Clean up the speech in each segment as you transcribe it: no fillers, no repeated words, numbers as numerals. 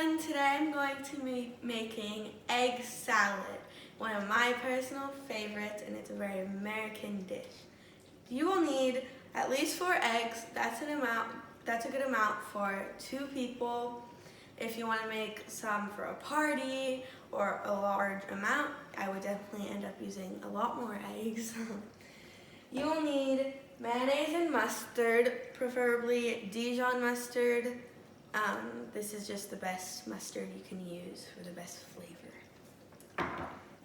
everyone, today I'm going to be making egg salad, one of my personal favorites, and it's a very American dish. You will need at least 4 eggs. That's a good amount for 2 people. If you want to make some for a party or a large amount, I would definitely end up using a lot more eggs. You will need mayonnaise and mustard, preferably Dijon mustard. This is just the best mustard you can use for the best flavor.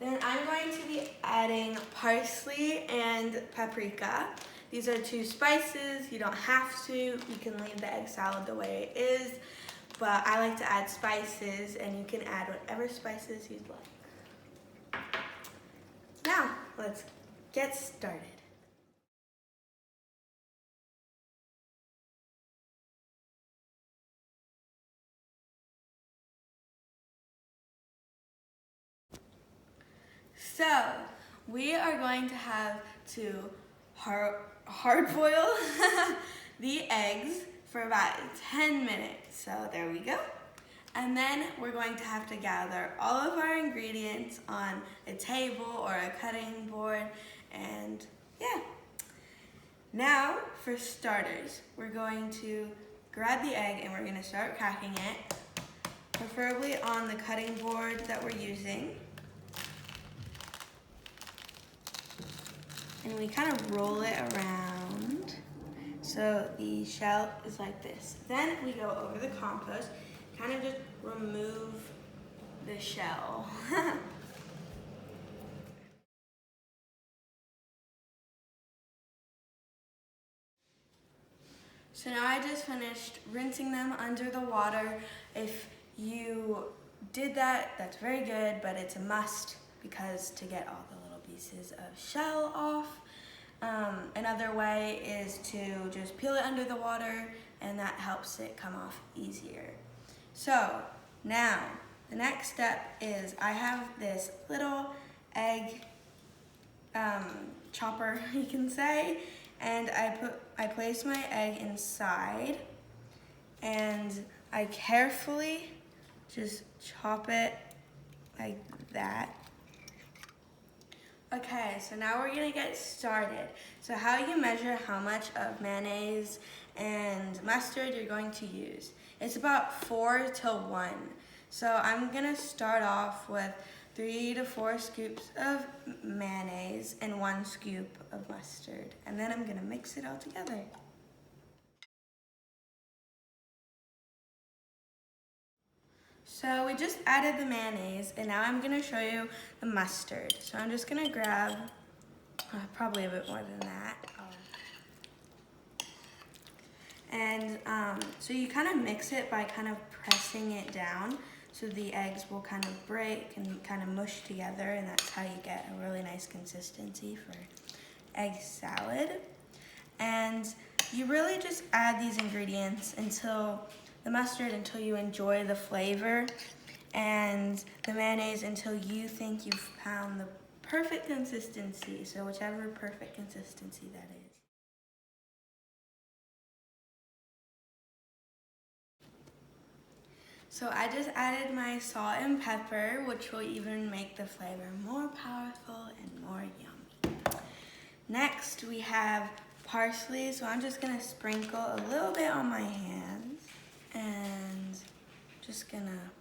Then I'm going to be adding parsley and paprika. These are 2 spices. You don't have to. You can leave the egg salad the way it is. But I like to add spices, and you can add whatever spices you'd like. Now, let's get started. So, we are going to have to hard boil the eggs for about 10 minutes. So there we go. And then we're going to have to gather all of our ingredients on a table or a cutting board, and yeah. Now, for starters, we're going to grab the egg and we're going to start cracking it, preferably on the cutting board that we're using. And we kind of roll it around so the shell is like this. Then we go over the compost, kind of just remove the shell. So now I just finished rinsing them under the water. If you did that, that's very good, but it's a must because to get all the little pieces of shell off. Another way is to just peel it under the water, and that helps it come off easier. So now the next step is I have this little egg chopper, you can say, and I place my egg inside, and I carefully just chop it like that. Okay, so now we're gonna get started. So how you measure how much of mayonnaise and mustard you're going to use. It's about 4 to 1. So I'm gonna start off with 3 to 4 scoops of mayonnaise and 1 scoop of mustard. And then I'm gonna mix it all together. So we just added the mayonnaise, and now I'm gonna show you the mustard. So I'm just gonna grab probably a bit more than that. And so you kind of mix it by kind of pressing it down, so the eggs will kind of break and kind of mush together, and that's how you get a really nice consistency for egg salad. And you really just add these ingredients until you enjoy the flavor, and the mayonnaise until you think you've found the perfect consistency, so whichever perfect consistency that is. So I just added my salt and pepper, which will even make the flavor more powerful and more yummy. Next, we have parsley, so I'm just gonna sprinkle a little bit on my hands, and just gonna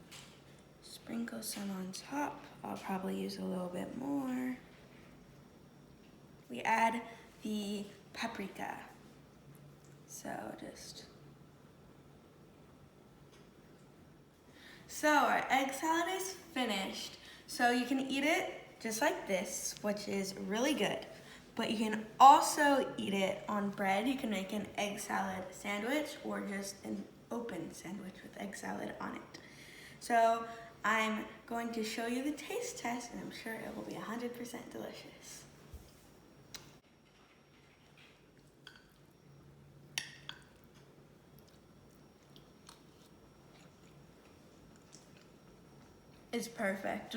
sprinkle some on top. I'll probably use a little bit more. We add the paprika. So our egg salad is finished. So you can eat it just like this, which is really good. But you can also eat it on bread. You can make an egg salad sandwich or just an open sandwich with egg salad on it. So I'm going to show you the taste test, and I'm sure it will be 100% delicious. It's perfect.